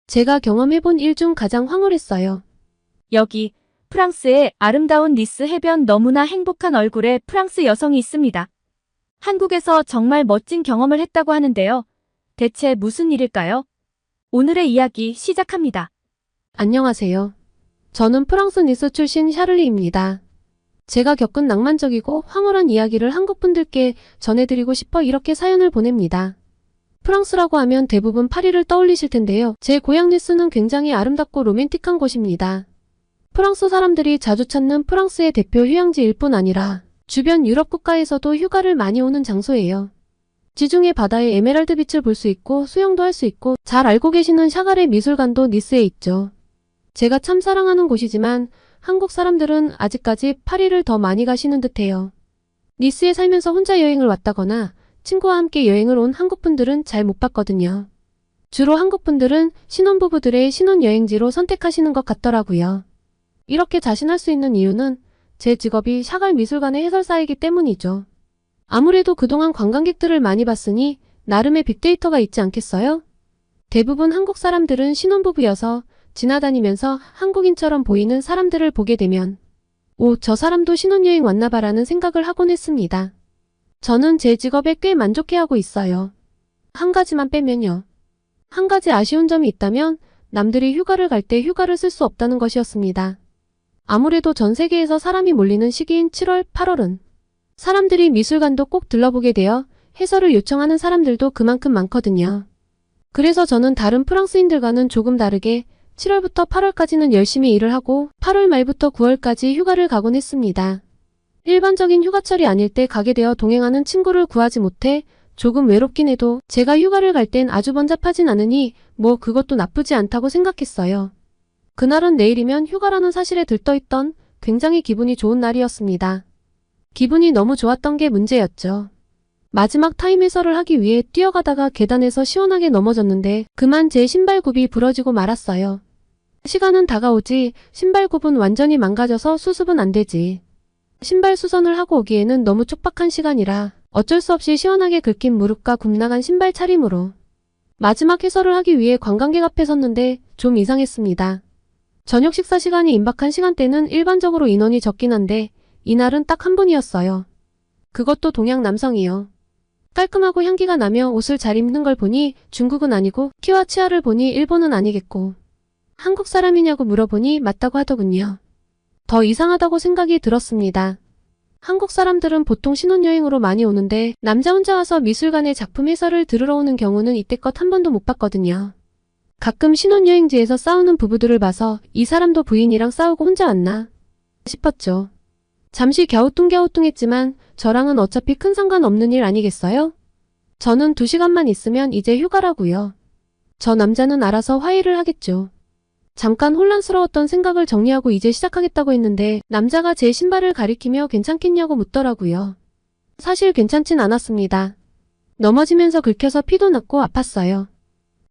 제가 경험해본 일 중 가장 황홀했어요. 여기 프랑스의 아름다운 니스 해변 너무나 행복한 얼굴의 프랑스 여성이 있습니다. 한국에서 정말 멋진 경험을 했다고 하는데요. 대체 무슨 일일까요? 오늘의 이야기 시작합니다. 안녕하세요. 저는 프랑스 니스 출신 샤를리입니다. 제가 겪은 낭만적이고 황홀한 이야기를 한국 분들께 전해드리고 싶어 이렇게 사연을 보냅니다. 프랑스라고 하면 대부분 파리를 떠올리실 텐데요. 제 고향 니스는 굉장히 아름답고 로맨틱한 곳입니다. 프랑스 사람들이 자주 찾는 프랑스의 대표 휴양지일 뿐 아니라 주변 유럽 국가에서도 휴가를 많이 오는 장소예요. 지중해 바다에 에메랄드 빛을 볼 수 있고 수영도 할 수 있고 잘 알고 계시는 샤갈의 미술관도 니스에 있죠. 제가 참 사랑하는 곳이지만 한국 사람들은 아직까지 파리를 더 많이 가시는 듯해요. 니스에 살면서 혼자 여행을 왔다거나 친구와 함께 여행을 온 한국분들은 잘 못 봤거든요. 주로 한국분들은 신혼부부들의 신혼여행지로 선택하시는 것 같더라고요. 이렇게 자신할 수 있는 이유는 제 직업이 샤갈 미술관의 해설사이기 때문이죠. 아무래도 그동안 관광객들을 많이 봤으니 나름의 빅데이터가 있지 않겠어요? 대부분 한국 사람들은 신혼부부여서 지나다니면서 한국인처럼 보이는 사람들을 보게 되면 오, 저 사람도 신혼여행 왔나봐라는 생각을 하곤 했습니다. 저는 제 직업에 꽤 만족해하고 있어요. 한 가지만 빼면요. 한 가지 아쉬운 점이 있다면 남들이 휴가를 갈 때 휴가를 쓸 수 없다는 것이었습니다. 아무래도 전 세계에서 사람이 몰리는 시기인 7월, 8월은 사람들이 미술관도 꼭 들러보게 되어 해설을 요청하는 사람들도 그만큼 많거든요. 그래서 저는 다른 프랑스인들과는 조금 다르게 7월부터 8월까지는 열심히 일을 하고 8월 말부터 9월까지 휴가를 가곤 했습니다. 일반적인 휴가철이 아닐 때 가게 되어 동행하는 친구를 구하지 못해 조금 외롭긴 해도 제가 휴가를 갈 땐 아주 번잡하진 않으니 뭐 그것도 나쁘지 않다고 생각했어요. 그날은 내일이면 휴가라는 사실에 들떠있던 굉장히 기분이 좋은 날이었습니다. 기분이 너무 좋았던 게 문제였죠. 마지막 타임 해설을 하기 위해 뛰어가다가 계단에서 시원하게 넘어졌는데 그만 제 신발굽이 부러지고 말았어요. 시간은 다가오지 신발굽은 완전히 망가져서 수습은 안 되지. 신발 수선을 하고 오기에는 너무 촉박한 시간이라 어쩔 수 없이 시원하게 긁힌 무릎과 굽나간 신발 차림으로 마지막 해설을 하기 위해 관광객 앞에 섰는데 좀 이상했습니다. 저녁 식사 시간이 임박한 시간대는 일반적으로 인원이 적긴 한데 이날은 딱 한 분이었어요. 그것도 동양 남성이요. 깔끔하고 향기가 나며 옷을 잘 입는 걸 보니 중국은 아니고 키와 치아를 보니 일본은 아니겠고 한국 사람이냐고 물어보니 맞다고 하더군요. 더 이상하다고 생각이 들었습니다. 한국 사람들은 보통 신혼여행으로 많이 오는데 남자 혼자 와서 미술관의 작품 해설을 들으러 오는 경우는 이때껏 한 번도 못 봤거든요. 가끔 신혼여행지에서 싸우는 부부들을 봐서 이 사람도 부인이랑 싸우고 혼자 왔나 싶었죠. 잠시 갸우뚱갸우뚱했지만 저랑은 어차피 큰 상관없는 일 아니겠어요? 저는 2시간만 있으면 이제 휴가라고요. 저 남자는 알아서 화해를 하겠죠. 잠깐 혼란스러웠던 생각을 정리하고 이제 시작하겠다고 했는데 남자가 제 신발을 가리키며 괜찮겠냐고 묻더라고요. 사실 괜찮진 않았습니다. 넘어지면서 긁혀서 피도 났고 아팠어요.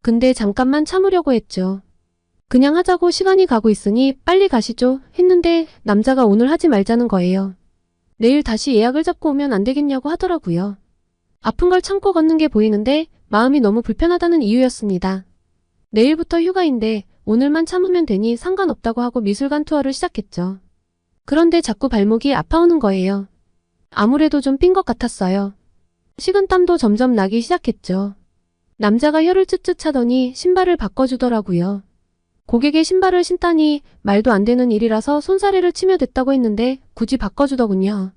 근데 잠깐만 참으려고 했죠. 그냥 하자고 시간이 가고 있으니 빨리 가시죠 했는데 남자가 오늘 하지 말자는 거예요. 내일 다시 예약을 잡고 오면 안 되겠냐고 하더라고요. 아픈 걸 참고 걷는 게 보이는데 마음이 너무 불편하다는 이유였습니다. 내일부터 휴가인데 오늘만 참으면 되니 상관없다고 하고 미술관 투어를 시작했죠. 그런데 자꾸 발목이 아파오는 거예요. 아무래도 좀 삔 것 같았어요. 식은땀도 점점 나기 시작했죠. 남자가 혀를 쯧쯧 차더니 신발을 바꿔주더라고요. 고객의 신발을 신다니 말도 안 되는 일이라서 손사래를 치며 됐다고 했는데 굳이 바꿔주더군요.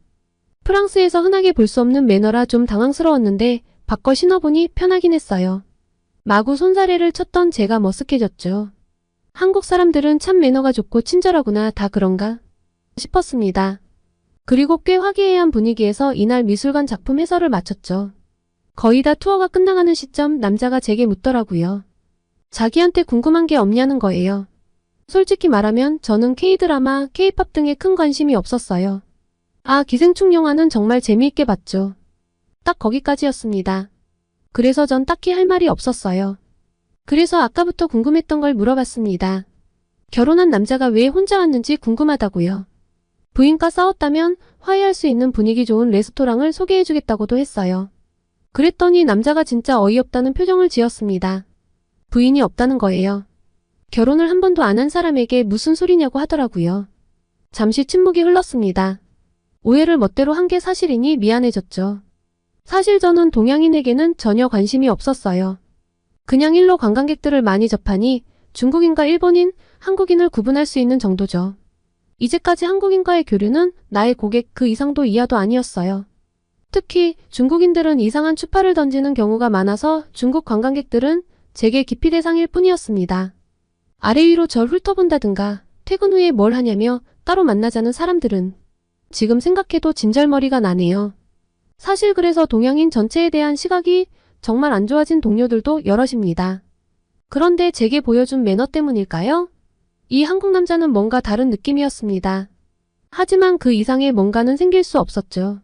프랑스에서 흔하게 볼 수 없는 매너라 좀 당황스러웠는데 바꿔 신어보니 편하긴 했어요. 마구 손사래를 쳤던 제가 머쓱해졌죠. 한국 사람들은 참 매너가 좋고 친절하구나 다 그런가 싶었습니다. 그리고 꽤 화기애애한 분위기에서 이날 미술관 작품 해설을 마쳤죠. 거의 다 투어가 끝나가는 시점 남자가 제게 묻더라고요. 자기한테 궁금한 게 없냐는 거예요. 솔직히 말하면 저는 K-드라마, K-팝 등에 큰 관심이 없었어요. 아, 기생충 영화는 정말 재미있게 봤죠. 딱 거기까지였습니다. 그래서 전 딱히 할 말이 없었어요. 그래서 아까부터 궁금했던 걸 물어봤습니다. 결혼한 남자가 왜 혼자 왔는지 궁금하다고요. 부인과 싸웠다면 화해할 수 있는 분위기 좋은 레스토랑을 소개해주겠다고도 했어요. 그랬더니 남자가 진짜 어이없다는 표정을 지었습니다. 부인이 없다는 거예요. 결혼을 한 번도 안 한 사람에게 무슨 소리냐고 하더라고요. 잠시 침묵이 흘렀습니다. 오해를 멋대로 한 게 사실이니 미안해졌죠. 사실 저는 동양인에게는 전혀 관심이 없었어요. 그냥 일로 관광객들을 많이 접하니 중국인과 일본인, 한국인을 구분할 수 있는 정도죠. 이제까지 한국인과의 교류는 나의 고객 그 이상도 이하도 아니었어요. 특히 중국인들은 이상한 추파를 던지는 경우가 많아서 중국 관광객들은 제게 기피 대상일 뿐이었습니다. 아래 위로 절 훑어본다든가 퇴근 후에 뭘 하냐며 따로 만나자는 사람들은 지금 생각해도 진절머리가 나네요. 사실 그래서 동양인 전체에 대한 시각이 정말 안 좋아진 동료들도 여럿입니다. 그런데 제게 보여준 매너 때문일까요? 이 한국 남자는 뭔가 다른 느낌이었습니다. 하지만 그 이상의 뭔가는 생길 수 없었죠.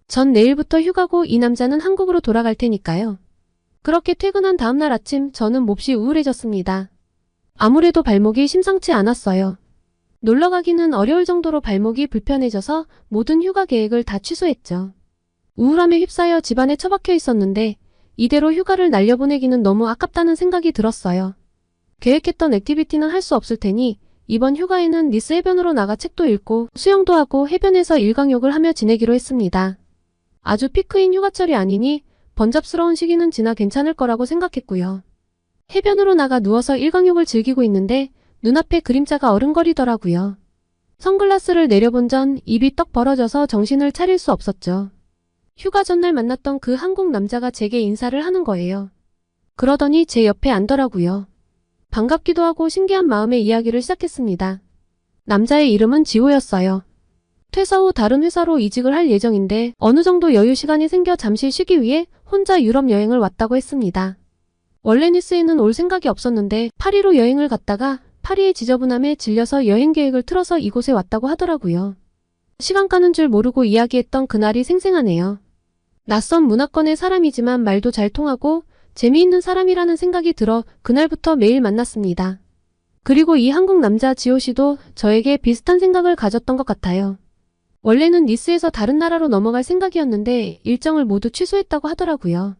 전 내일부터 휴가고 이 남자는 한국으로 돌아갈 테니까요. 그렇게 퇴근한 다음날 아침 저는 몹시 우울해졌습니다. 아무래도 발목이 심상치 않았어요. 놀러 가기는 어려울 정도로 발목이 불편해져서 모든 휴가 계획을 다 취소했죠. 우울함에 휩싸여 집안에 처박혀 있었는데 이대로 휴가를 날려보내기는 너무 아깝다는 생각이 들었어요. 계획했던 액티비티는 할 수 없을 테니 이번 휴가에는 니스 해변으로 나가 책도 읽고 수영도 하고 해변에서 일광욕을 하며 지내기로 했습니다. 아주 피크인 휴가철이 아니니 번잡스러운 시기는 지나 괜찮을 거라고 생각했고요. 해변으로 나가 누워서 일광욕을 즐기고 있는데 눈앞에 그림자가 어른거리더라고요. 선글라스를 내려본 전 입이 떡 벌어져서 정신을 차릴 수 없었죠. 휴가 전날 만났던 그 한국 남자가 제게 인사를 하는 거예요. 그러더니 제 옆에 앉더라고요. 반갑기도 하고 신기한 마음에 이야기를 시작했습니다. 남자의 이름은 지호였어요. 퇴사 후 다른 회사로 이직을 할 예정인데 어느 정도 여유 시간이 생겨 잠시 쉬기 위해 혼자 유럽 여행을 왔다고 했습니다. 원래 니스에는 올 생각이 없었는데 파리로 여행을 갔다가 파리의 지저분함에 질려서 여행 계획을 틀어서 이곳에 왔다고 하더라고요. 시간 가는 줄 모르고 이야기했던 그날이 생생하네요. 낯선 문화권의 사람이지만 말도 잘 통하고 재미있는 사람이라는 생각이 들어 그날부터 매일 만났습니다. 그리고 이 한국 남자 지호 씨도 저에게 비슷한 생각을 가졌던 것 같아요. 원래는 니스에서 다른 나라로 넘어갈 생각이었는데 일정을 모두 취소했다고 하더라고요.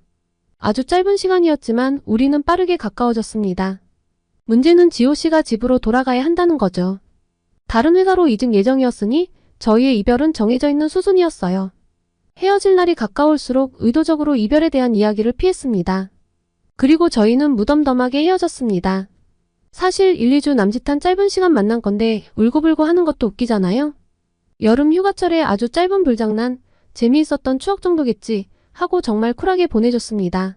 아주 짧은 시간이었지만 우리는 빠르게 가까워졌습니다. 문제는 지호 씨가 집으로 돌아가야 한다는 거죠. 다른 회사로 이직 예정이었으니 저희의 이별은 정해져 있는 수순이었어요. 헤어질 날이 가까울수록 의도적으로 이별에 대한 이야기를 피했습니다. 그리고 저희는 무덤덤하게 헤어졌습니다. 사실 1, 2주 남짓한 짧은 시간 만난 건데 울고불고 하는 것도 웃기잖아요. 여름 휴가철에 아주 짧은 불장난, 재미있었던 추억 정도겠지 하고 정말 쿨하게 보내줬습니다.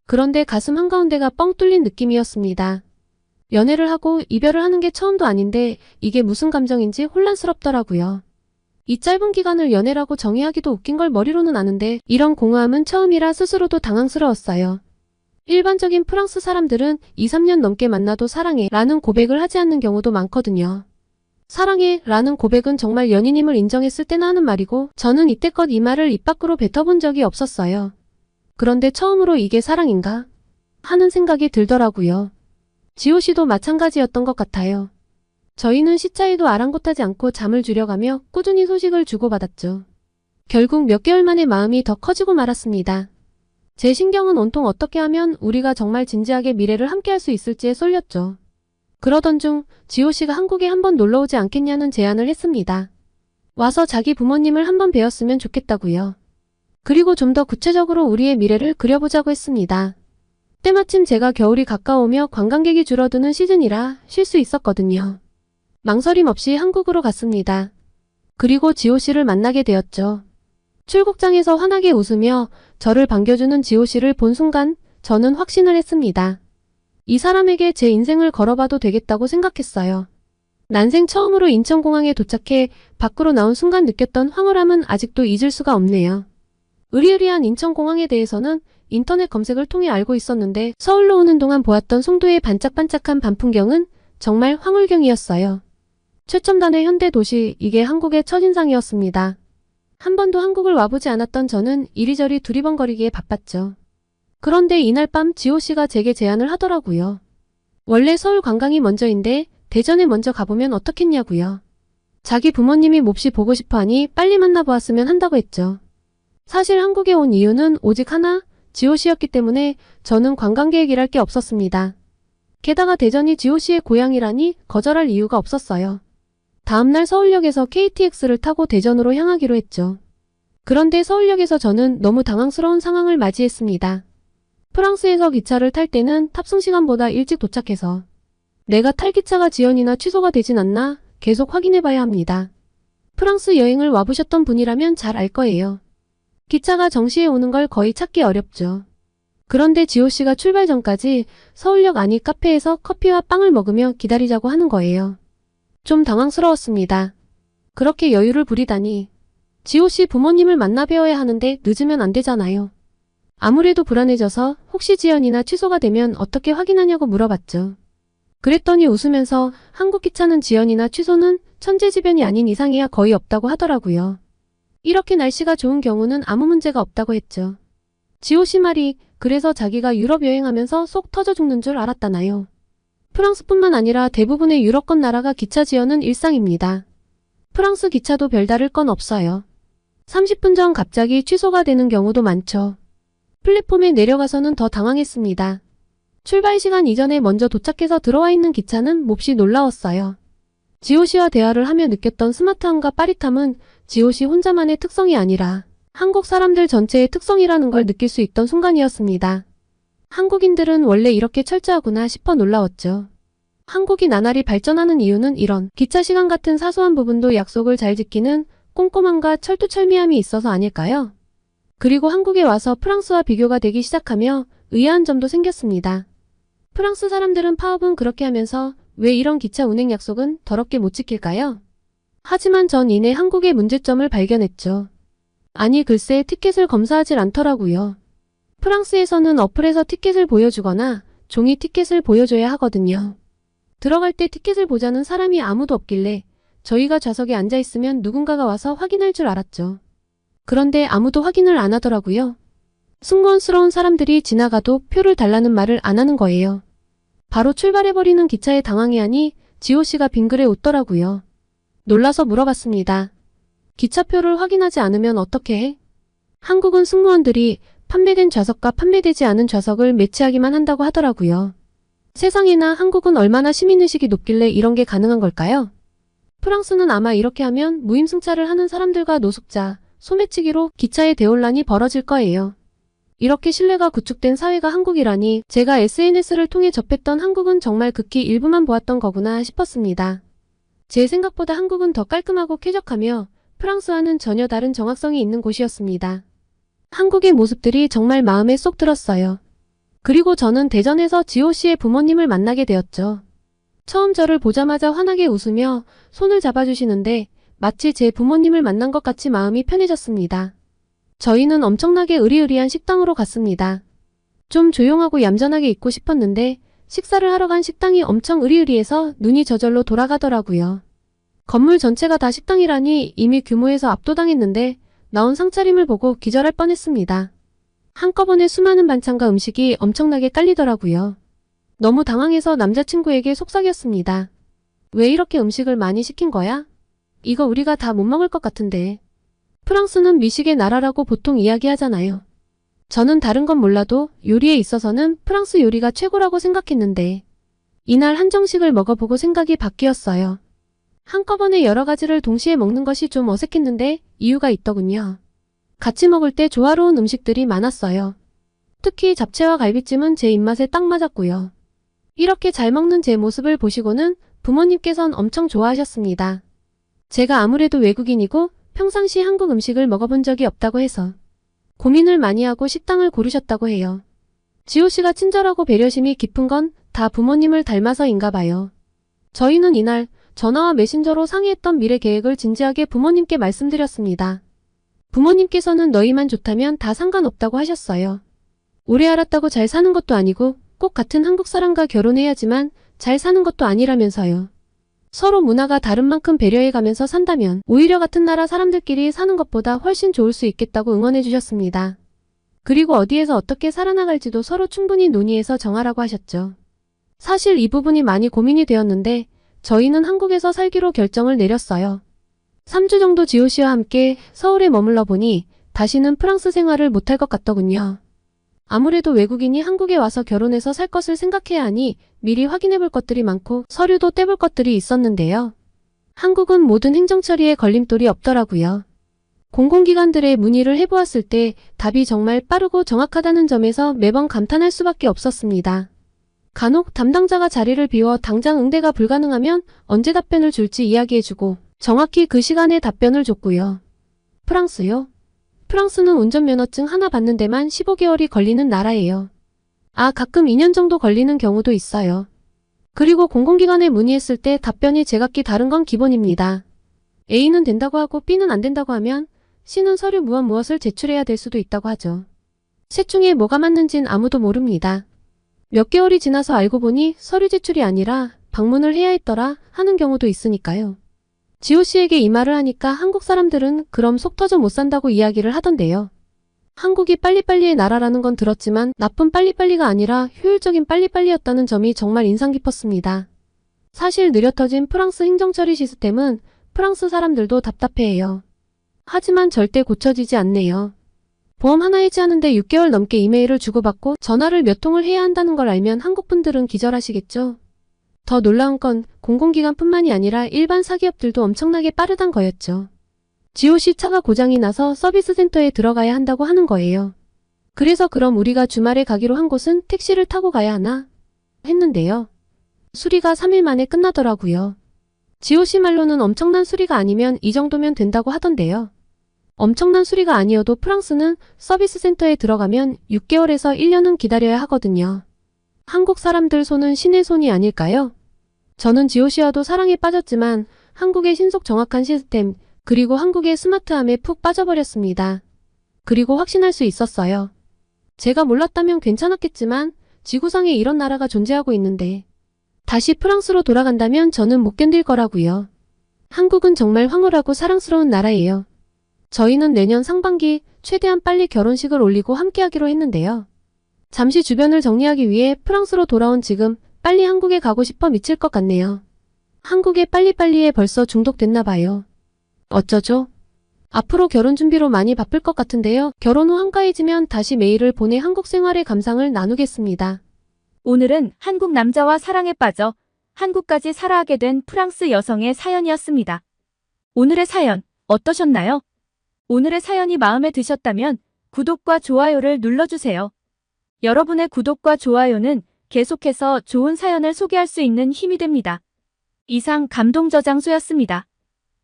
그런데 가슴 한가운데가 뻥 뚫린 느낌이었습니다. 연애를 하고 이별을 하는 게 처음도 아닌데 이게 무슨 감정인지 혼란스럽더라고요. 이 짧은 기간을 연애라고 정의하기도 웃긴 걸 머리로는 아는데 이런 공허함은 처음이라 스스로도 당황스러웠어요. 일반적인 프랑스 사람들은 2, 3년 넘게 만나도 사랑해 라는 고백을 하지 않는 경우도 많거든요. 사랑해 라는 고백은 정말 연인임을 인정했을 때나 하는 말이고 저는 이때껏 이 말을 입 밖으로 뱉어본 적이 없었어요. 그런데 처음으로 이게 사랑인가? 하는 생각이 들더라고요. 지호 씨도 마찬가지였던 것 같아요. 저희는 시차에도 아랑곳하지 않고 잠을 줄여가며 꾸준히 소식을 주고받았죠. 결국 몇 개월 만에 마음이 더 커지고 말았습니다. 제 신경은 온통 어떻게 하면 우리가 정말 진지하게 미래를 함께할 수 있을지에 쏠렸죠. 그러던 중 지호 씨가 한국에 한번 놀러오지 않겠냐는 제안을 했습니다. 와서 자기 부모님을 한번 뵈었으면 좋겠다고요. 그리고 좀 더 구체적으로 우리의 미래를 그려보자고 했습니다. 때마침 제가 겨울이 가까우며 관광객이 줄어드는 시즌이라 쉴 수 있었거든요. 망설임 없이 한국으로 갔습니다. 그리고 지호 씨를 만나게 되었죠. 출국장에서 환하게 웃으며 저를 반겨주는 지호 씨를 본 순간 저는 확신을 했습니다. 이 사람에게 제 인생을 걸어봐도 되겠다고 생각했어요. 난생 처음으로 인천공항에 도착해 밖으로 나온 순간 느꼈던 황홀함은 아직도 잊을 수가 없네요. 으리으리한 인천공항에 대해서는 인터넷 검색을 통해 알고 있었는데 서울로 오는 동안 보았던 송도의 반짝반짝한 밤 풍경은 정말 황홀경이었어요. 최첨단의 현대 도시, 이게 한국의 첫인상이었습니다. 한 번도 한국을 와보지 않았던 저는 이리저리 두리번거리기에 바빴죠. 그런데 이날 밤 지호 씨가 제게 제안을 하더라고요. 원래 서울 관광이 먼저인데 대전에 먼저 가보면 어떻겠냐고요. 자기 부모님이 몹시 보고 싶어하니 빨리 만나보았으면 한다고 했죠. 사실 한국에 온 이유는 오직 하나, 지호 씨였기 때문에 저는 관광 계획이랄 게 없었습니다. 게다가 대전이 지호 씨의 고향이라니 거절할 이유가 없었어요. 다음날 서울역에서 KTX를 타고 대전으로 향하기로 했죠. 그런데 서울역에서 저는 너무 당황스러운 상황을 맞이했습니다. 프랑스에서 기차를 탈 때는 탑승 시간보다 일찍 도착해서 내가 탈 기차가 지연이나 취소가 되진 않나 계속 확인해봐야 합니다. 프랑스 여행을 와보셨던 분이라면 잘 알 거예요. 기차가 정시에 오는 걸 거의 찾기 어렵죠. 그런데 지호 씨가 출발 전까지 서울역 안이 카페에서 커피와 빵을 먹으며 기다리자고 하는 거예요. 좀 당황스러웠습니다. 그렇게 여유를 부리다니. 지호 씨 부모님을 만나 뵈어야 하는데 늦으면 안 되잖아요. 아무래도 불안해져서 혹시 지연이나 취소가 되면 어떻게 확인하냐고 물어봤죠. 그랬더니 웃으면서 한국 기차는 지연이나 취소는 천재지변이 아닌 이상이야 거의 없다고 하더라고요. 이렇게 날씨가 좋은 경우는 아무 문제가 없다고 했죠. 지호 씨 말이 그래서 자기가 유럽 여행하면서 속 터져 죽는 줄 알았다나요. 프랑스뿐만 아니라 대부분의 유럽권 나라가 기차 지연은 일상입니다. 프랑스 기차도 별다를 건 없어요. 30분 전 갑자기 취소가 되는 경우도 많죠. 플랫폼에 내려가서는 더 당황했습니다. 출발 시간 이전에 먼저 도착해서 들어와 있는 기차는 몹시 놀라웠어요. 지호 씨와 대화를 하며 느꼈던 스마트함과 빠릿함은 지호 씨 혼자만의 특성이 아니라 한국 사람들 전체의 특성이라는 걸 느낄 수 있던 순간이었습니다. 한국인들은 원래 이렇게 철저하구나 싶어 놀라웠죠. 한국이 나날이 발전하는 이유는 이런 기차 시간 같은 사소한 부분도 약속을 잘 지키는 꼼꼼함과 철두철미함이 있어서 아닐까요? 그리고 한국에 와서 프랑스와 비교가 되기 시작하며 의아한 점도 생겼습니다. 프랑스 사람들은 파업은 그렇게 하면서 왜 이런 기차 운행 약속은 더럽게 못 지킬까요? 하지만 전 이내 한국의 문제점을 발견했죠. 아니 글쎄 티켓을 검사하질 않더라고요. 프랑스에서는 어플에서 티켓을 보여주거나 종이 티켓을 보여줘야 하거든요. 들어갈 때 티켓을 보자는 사람이 아무도 없길래 저희가 좌석에 앉아있으면 누군가가 와서 확인할 줄 알았죠. 그런데 아무도 확인을 안 하더라고요. 승무원스러운 사람들이 지나가도 표를 달라는 말을 안 하는 거예요. 바로 출발해버리는 기차에 당황해하니 지호 씨가 빙그레 웃더라고요. 놀라서 물어봤습니다. 기차표를 확인하지 않으면 어떻게 해? 한국은 승무원들이 판매된 좌석과 판매되지 않은 좌석을 매치하기만 한다고 하더라고요. 세상에나 한국은 얼마나 시민의식이 높길래 이런 게 가능한 걸까요? 프랑스는 아마 이렇게 하면 무임승차를 하는 사람들과 노숙자, 소매치기로 기차의 대혼란이 벌어질 거예요. 이렇게 신뢰가 구축된 사회가 한국이라니 제가 SNS를 통해 접했던 한국은 정말 극히 일부만 보았던 거구나 싶었습니다. 제 생각보다 한국은 더 깔끔하고 쾌적하며 프랑스와는 전혀 다른 정확성이 있는 곳이었습니다. 한국의 모습들이 정말 마음에 쏙 들었어요. 그리고 저는 대전에서 지호 씨의 부모님을 만나게 되었죠. 처음 저를 보자마자 환하게 웃으며 손을 잡아주시는데 마치 제 부모님을 만난 것 같이 마음이 편해졌습니다. 저희는 엄청나게 으리으리한 식당으로 갔습니다. 좀 조용하고 얌전하게 있고 싶었는데 식사를 하러 간 식당이 엄청 으리으리해서 눈이 저절로 돌아가더라고요. 건물 전체가 다 식당이라니 이미 규모에서 압도당했는데 나온 상차림을 보고 기절할 뻔했습니다. 한꺼번에 수많은 반찬과 음식이 엄청나게 깔리더라고요. 너무 당황해서 남자친구에게 속삭였습니다. 왜 이렇게 음식을 많이 시킨 거야? 이거 우리가 다 못 먹을 것 같은데. 프랑스는 미식의 나라라고 보통 이야기하잖아요. 저는 다른 건 몰라도 요리에 있어서는 프랑스 요리가 최고라고 생각했는데 이날 한정식을 먹어보고 생각이 바뀌었어요. 한꺼번에 여러 가지를 동시에 먹는 것이 좀 어색했는데 이유가 있더군요. 같이 먹을 때 조화로운 음식들이 많았어요. 특히 잡채와 갈비찜은 제 입맛에 딱 맞았고요. 이렇게 잘 먹는 제 모습을 보시고는 부모님께선 엄청 좋아하셨습니다. 제가 아무래도 외국인이고 평상시 한국 음식을 먹어본 적이 없다고 해서 고민을 많이 하고 식당을 고르셨다고 해요. 지호 씨가 친절하고 배려심이 깊은 건 다 부모님을 닮아서인가 봐요. 저희는 이날 전화와 메신저로 상의했던 미래 계획을 진지하게 부모님께 말씀드렸습니다. 부모님께서는 너희만 좋다면 다 상관없다고 하셨어요. 오래 알았다고 잘 사는 것도 아니고 꼭 같은 한국 사람과 결혼해야지만 잘 사는 것도 아니라면서요. 서로 문화가 다른 만큼 배려해가면서 산다면 오히려 같은 나라 사람들끼리 사는 것보다 훨씬 좋을 수 있겠다고 응원해 주셨습니다. 그리고 어디에서 어떻게 살아나갈지도 서로 충분히 논의해서 정하라고 하셨죠. 사실 이 부분이 많이 고민이 되었는데 저희는 한국에서 살기로 결정을 내렸어요. 3주 정도 지호 씨와 함께 서울에 머물러 보니 다시는 프랑스 생활을 못할 것 같더군요. 아무래도 외국인이 한국에 와서 결혼해서 살 것을 생각해야 하니 미리 확인해 볼 것들이 많고 서류도 떼볼 것들이 있었는데요. 한국은 모든 행정 처리에 걸림돌이 없더라고요. 공공기관들의 문의를 해보았을 때 답이 정말 빠르고 정확하다는 점에서 매번 감탄할 수밖에 없었습니다. 간혹 담당자가 자리를 비워 당장 응대가 불가능하면 언제 답변을 줄지 이야기해주고 정확히 그 시간에 답변을 줬고요. 프랑스요? 프랑스는 운전면허증 하나 받는 데만 15개월이 걸리는 나라예요. 가끔 2년 정도 걸리는 경우도 있어요. 그리고 공공기관에 문의했을 때 답변이 제각기 다른 건 기본입니다. A는 된다고 하고 B는 안 된다고 하면 C는 서류 무엇을 제출해야 될 수도 있다고 하죠. 셋 중에 뭐가 맞는진 아무도 모릅니다. 몇 개월이 지나서 알고 보니 서류 제출이 아니라 방문을 해야 했더라 하는 경우도 있으니까요. 지호 씨에게 이 말을 하니까 한국 사람들은 그럼 속 터져 못 산다고 이야기를 하던데요. 한국이 빨리빨리의 나라라는 건 들었지만 나쁜 빨리빨리가 아니라 효율적인 빨리빨리였다는 점이 정말 인상 깊었습니다. 사실 느려 터진 프랑스 행정처리 시스템은 프랑스 사람들도 답답해해요. 하지만 절대 고쳐지지 않네요. 보험 하나 해지하는데 6개월 넘게 이메일을 주고받고 전화를 몇 통을 해야 한다는 걸 알면 한국 분들은 기절하시겠죠? 더 놀라운 건 공공기관뿐만이 아니라 일반 사기업들도 엄청나게 빠르단 거였죠. 지호 씨 차가 고장이 나서 서비스 센터에 들어가야 한다고 하는 거예요. 그래서 그럼 우리가 주말에 가기로 한 곳은 택시를 타고 가야 하나? 했는데요. 수리가 3일 만에 끝나더라고요. 지호 씨 말로는 엄청난 수리가 아니면 이 정도면 된다고 하던데요. 엄청난 수리가 아니어도 프랑스는 서비스 센터에 들어가면 6개월에서 1년은 기다려야 하거든요. 한국 사람들 손은 신의 손이 아닐까요? 저는 지호 씨와도 사랑에 빠졌지만 한국의 신속 정확한 시스템, 그리고 한국의 스마트함에 푹 빠져버렸습니다. 그리고 확신할 수 있었어요. 제가 몰랐다면 괜찮았겠지만 지구상에 이런 나라가 존재하고 있는데 다시 프랑스로 돌아간다면 저는 못 견딜 거라고요. 한국은 정말 황홀하고 사랑스러운 나라예요. 저희는 내년 상반기 최대한 빨리 결혼식을 올리고 함께하기로 했는데요. 잠시 주변을 정리하기 위해 프랑스로 돌아온 지금 빨리 한국에 가고 싶어 미칠 것 같네요. 한국의 빨리빨리에 벌써 중독됐나 봐요. 어쩌죠? 앞으로 결혼 준비로 많이 바쁠 것 같은데요. 결혼 후 한가해지면 다시 메일을 보내 한국 생활의 감상을 나누겠습니다. 오늘은 한국 남자와 사랑에 빠져 한국까지 살아가게 된 프랑스 여성의 사연이었습니다. 오늘의 사연 어떠셨나요? 오늘의 사연이 마음에 드셨다면 구독과 좋아요를 눌러주세요. 여러분의 구독과 좋아요는 계속해서 좋은 사연을 소개할 수 있는 힘이 됩니다. 이상 감동저장소였습니다.